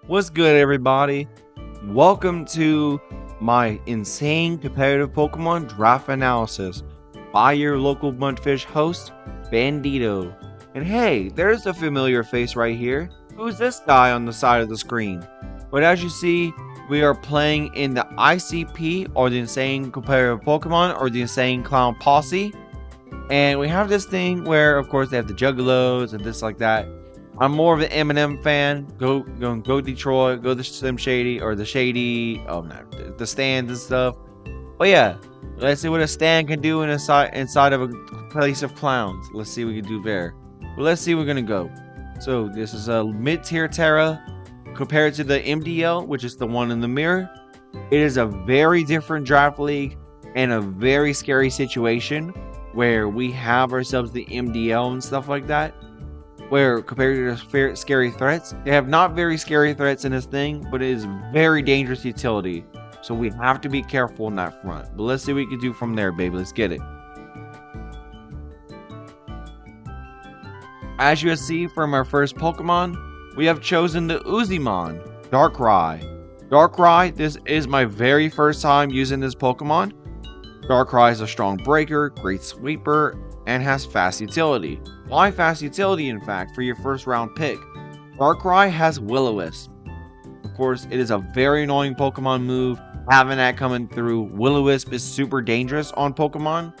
What's good, everybody? Welcome to my insane competitive Pokemon draft analysis by your local Mudfish host, Bandito. And hey, there's a familiar face right here. Who's this guy on the side of the screen? But as you see, we are playing in the ICP, or the Insane Competitive Pokemon, or the Insane Clown Posse. And we have this thing where, of course, they have the Juggalos and this like that. I'm more of an Eminem fan. Go Detroit. Go the Slim Shady or the Shady. Oh no, the stands and stuff. But yeah, let's see what a stand can do inside of a place of clowns. Let's see what we can do there. Well, let's see where we're gonna go. So this is a mid-tier Terra compared to the MDL, which is the one in the mirror. It is a very different draft league and a very scary situation where we have ourselves the MDL and stuff like that. Where compared to the scary threats, they have not very scary threats in this thing, but it is very dangerous utility. So we have to be careful on that front. But let's see what we can do from there, baby. Let's get it. As you see from our first Pokemon, we have chosen the Uzimon, Darkrai. Darkrai, this is my very first time using this Pokemon. Darkrai is a strong breaker, great sweeper, and has fast utility. Why fast utility, in fact, for your first round pick? Darkrai has Will-O-Wisp. Of course, it is a very annoying Pokemon move. Having that coming through, Will-O-Wisp is super dangerous on Pokemon.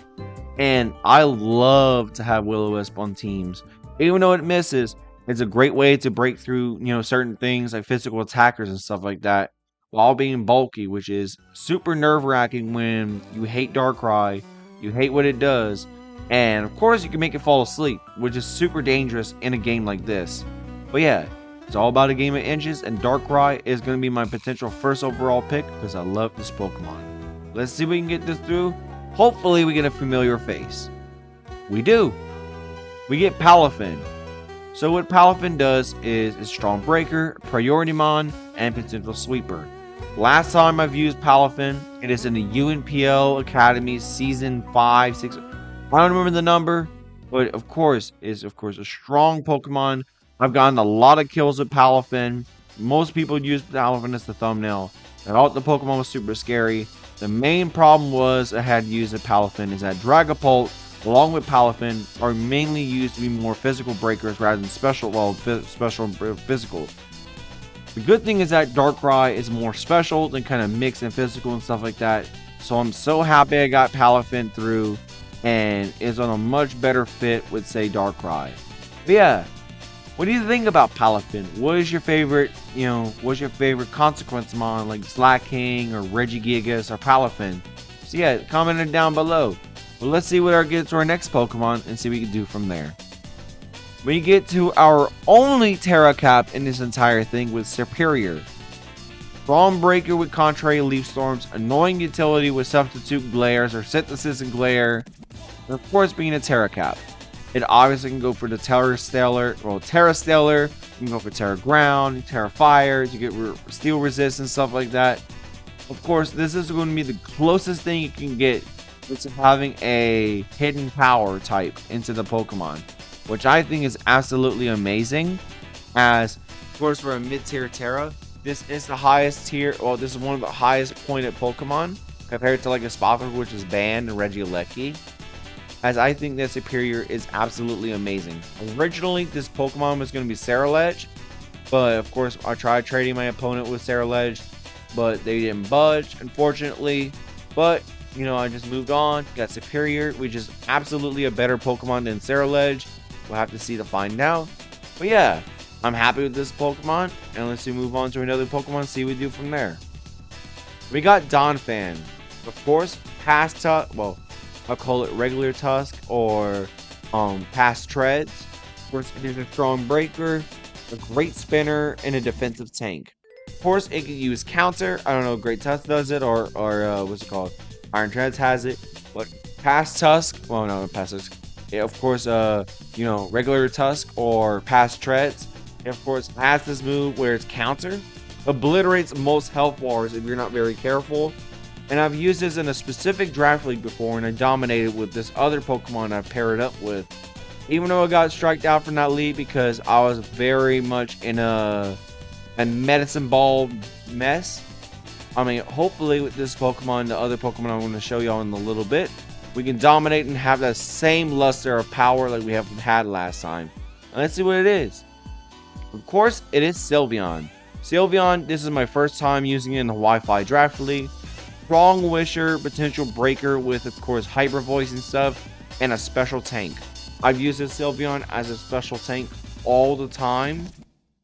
And I love to have Will-O-Wisp on teams. Even though it misses, it's a great way to break through, certain things like physical attackers and stuff like that, while being bulky, which is super nerve-wracking when you hate Darkrai, you hate what it does, and of course you can make it fall asleep, which is super dangerous in a game like this. But yeah, it's all about a game of inches, and Darkrai is going to be my potential first overall pick because I love this Pokemon. Let's see if we can get this through. Hopefully we get a familiar face. We do. We get Palafin. So what Palafin does is a strong breaker, priority mon, and potential sweeper. Last time I've used Palafin, it is in the UNPL Academy Season 5, 6... I don't remember the number, but of course, a strong Pokemon. I've gotten a lot of kills with Palafin. Most people use Palafin as the thumbnail. I thought the Pokemon was super scary. The main problem was I had used a Palafin is that Dragapult, along with Palafin, are mainly used to be more physical breakers rather than special physical. The good thing is that Darkrai is more special than kind of mixed and physical and stuff like that. So I'm so happy I got Palafin through and is on a much better fit with, say, Darkrai. But yeah, what do you think about Palafin? What is your favorite, what's your favorite consequence mon like Slaking or Regigigas or Palafin? So yeah, comment it down below. Well, let's see what gets to our next Pokemon and see what we can do from there. We get to our only Terra Cap in this entire thing with Superior. Strong breaker with contrary leaf storms, annoying utility with substitute glares or synthesis and glare, and of course being a Terra Cap. It obviously can go for the Terra Stellar, you can go for Terra Ground, Terra Fire, you get steel resist and stuff like that. Of course, this is going to be the closest thing you can get to having a hidden power type into the Pokemon, which I think is absolutely amazing. As of course for a mid-tier Terra, this is the highest tier, this is one of the highest pointed Pokemon compared to like a Spothor, which is banned, and Regieleki, as I think that Superior is absolutely amazing. Originally this Pokemon was going to be Ceruledge, but of course I tried trading my opponent with Ceruledge, but they didn't budge, unfortunately. But I just moved on, got Superior, which is absolutely a better Pokemon than Ceruledge. We'll have to see to find out. But yeah, I'm happy with this Pokemon, and let's move on to another Pokemon, see what we do from there. We got Donphan. Of course, past Tusk, I'll call it regular Tusk or past Treads. Of course, it is a strong breaker, a great spinner, and a defensive tank. Of course, it can use counter. I don't know if Great Tusk does it or what's it called? Iron Treads has it, but past Tusk, past Tusk. Yeah, of course, regular Tusk or past Treads, of course, has this move where it's counter, obliterates most health bars if you're not very careful. And I've used this in a specific draft league before, and I dominated with this other Pokemon I've paired up with. Even though I got striked out from that league because I was very much in a and medicine ball mess. I mean, hopefully with this Pokemon, the other Pokemon I'm going to show y'all in a little bit, we can dominate and have that same luster of power like we have had last time. And let's see what it is. Of course, it is Sylveon. Sylveon, this is my first time using it in the Wi-Fi Draft League. Strong Wisher, potential breaker with, of course, Hyper Voice and stuff, and a special tank. I've used this Sylveon as a special tank all the time.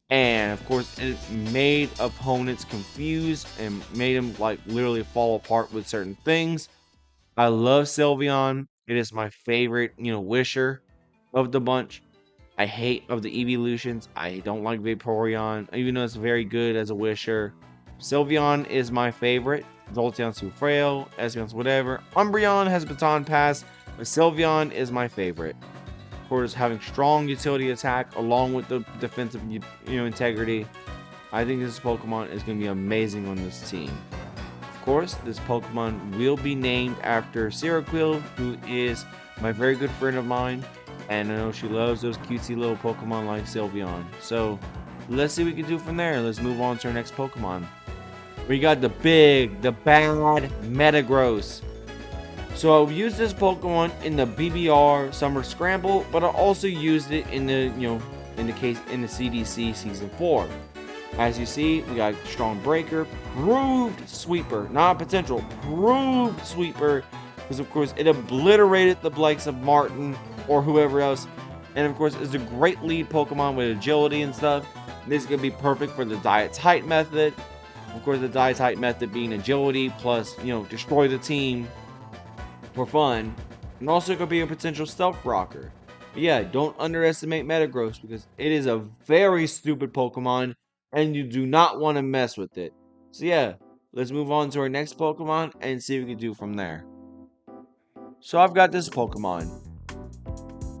And, of course, it made opponents confused and made them, like, literally fall apart with certain things. I love Sylveon. It is my favorite, Wisher of the bunch. I hate of the evolutions. I don't like Vaporeon, even though it's very good as a Wisher. Sylveon is my favorite. Jolteon's too frail. Espeon's whatever. Umbreon has Baton Pass, but Sylveon is my favorite. Of course, having strong utility attack along with the defensive, integrity. I think this Pokemon is going to be amazing on this team. Of course, this Pokemon will be named after Cyndaquil, who is my very good friend of mine. And I know she loves those cutesy little Pokemon like Sylveon. So, let's see what we can do from there. Let's move on to our next Pokemon. We got the bad Metagross. So, I've used this Pokemon in the BBR Summer Scramble, but I also used it in the, in the CDC Season 4. As you see, we got Strong Breaker, proved Sweeper, not potential, proved Sweeper. Because, of course, it obliterated the likes of Martin or whoever else. And, of course, it's a great lead Pokemon with agility and stuff. This is going to be perfect for the Diet-Type method. Of course, the Diet-Type method being agility plus, destroy the team for fun. And also it could be a potential Stealth Rocker. But yeah, don't underestimate Metagross because it is a very stupid Pokemon. And you do not want to mess with it. So yeah, let's move on to our next Pokemon and see what we can do from there. So I've got this Pokemon.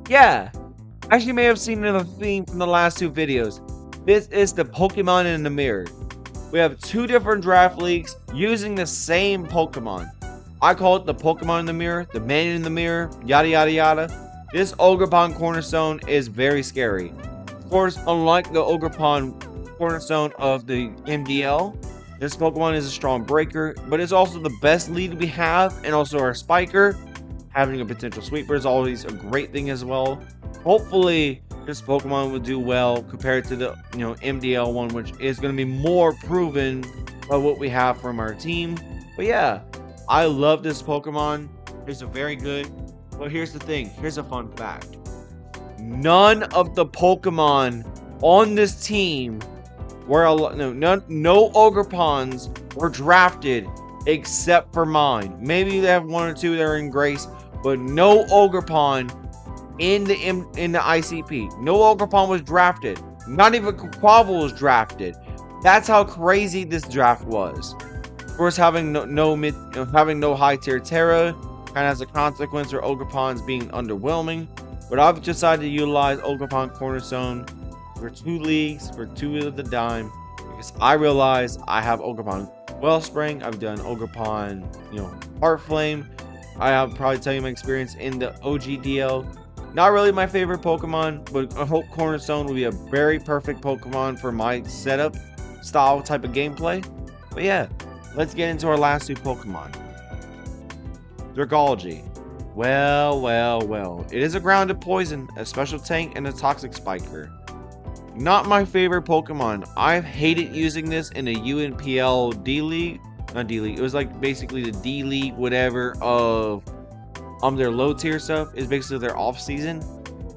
Yeah, as you may have seen in the theme from the last two videos, this is the Pokemon in the Mirror. We have two different draft leagues using the same Pokemon. I call it the Pokemon in the Mirror, the Man in the Mirror, yada yada yada. This Ogerpon Cornerstone is very scary. Of course, unlike the Ogerpon Cornerstone of the MDL, this Pokemon is a strong breaker, but it's also the best lead we have, and also our Spiker. Having a potential Sweeper is always a great thing as well. Hopefully, this Pokemon will do well compared to the MDL one, which is going to be more proven by what we have from our team. But yeah, I love this Pokemon. It's a very good. But here's the thing. Here's a fun fact. None of the Pokemon on this team were no Ogerpons were drafted except for mine. Maybe they have one or two that are in Grace, but no Ogerpon in the ICP. No Ogerpon was drafted. Not even Quavel was drafted. That's how crazy this draft was. Of course, having no high tier Terra kind of has a consequence for Ogerpons being underwhelming. But I've decided to utilize Ogerpon Cornerstone for 2 leagues for 2 of the dime because I realize I have Ogerpon Wellspring. I've done Ogerpon, Heart Flame. I'll probably tell you my experience in the OGDL. Not really my favorite Pokemon, but I hope Cornerstone will be a very perfect Pokemon for my setup style type of gameplay. But yeah, let's get into our last 2 Pokemon. Dragalge. Well. It is a grounded poison, a special tank, and a toxic spiker. Not my favorite Pokemon. I've hated using this in a UNPL D-League. Not D-League. It was like basically the D-League, whatever, of their low tier stuff. Is basically their off season.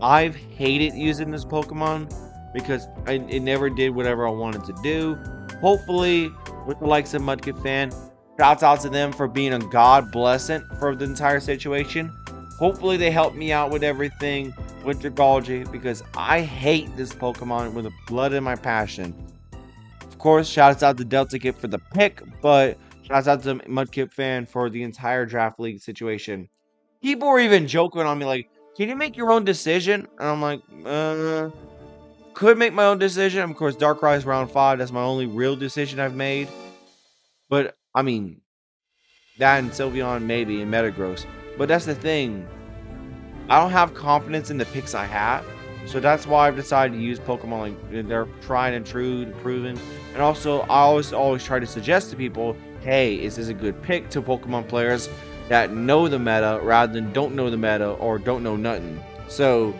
I've hated using this Pokemon because it never did whatever I wanted to do. Hopefully, with the likes of Mudkip Fan, shouts out to them for being a god blessing for the entire situation. Hopefully they help me out with everything with Dragalge because I hate this Pokemon with the blood in my passion. Of course, shouts out to Delta Kip for the pick, but shouts out to Mudkip Fan for the entire draft league situation. People were even joking on me like, can you make your own decision? And I'm like, could make my own decision. Of course, Darkrai's round 5. That's my only real decision I've made. But, I mean, that and Sylveon maybe, and Metagross. But that's the thing. I don't have confidence in the picks I have. So that's why I've decided to use Pokemon like they're tried and true, proven. And also, I always try to suggest to people, hey, is this a good pick to Pokemon players that know the meta rather than don't know the meta or don't know nothing. So,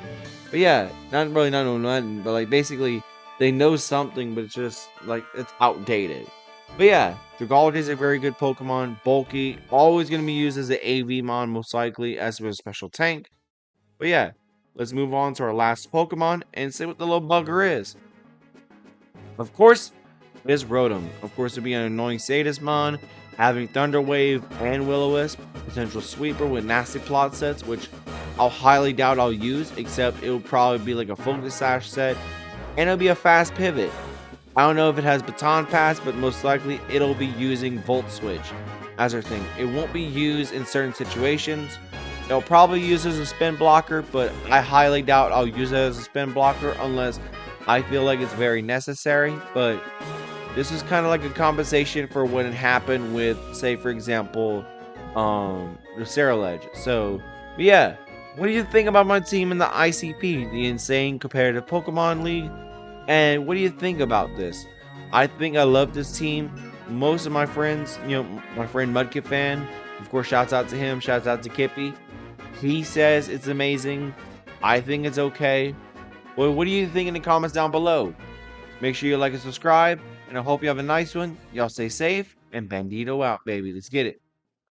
but yeah, not really not know nothing, but like basically they know something, but it's just like it's outdated. But yeah, Dragalge is a very good Pokemon, bulky, always gonna be used as an AV mon most likely as a special tank. But yeah, let's move on to our last Pokemon and see what the little bugger is. Of course, it is Rotom. Of course, it'd be an annoying Sadismon, having Thunder Wave and Will-O-Wisp, potential sweeper with nasty plot sets, which I'll highly doubt I'll use, except it will probably be like a Focus Sash set, and it'll be a fast pivot. I don't know if it has Baton Pass, but most likely it'll be using Volt Switch as our thing. It won't be used in certain situations. It'll probably use as a spin blocker, but I highly doubt I'll use it as a spin blocker unless I feel like it's very necessary. But this is kind of like a compensation for when it happened with, say, for example, the Ceruledge. So, but yeah, what do you think about my team in the ICP, the Insane Competitive Pokemon League? And what do you think about this? I think I love this team. Most of my friends, my friend Mudkip fan, of course, shouts out to him, shouts out to Kippy. He says it's amazing. I think it's okay. Well, what do you think in the comments down below? Make sure you like and subscribe, and I hope you have a nice one. Y'all stay safe, and Bandito out, baby. Let's get it.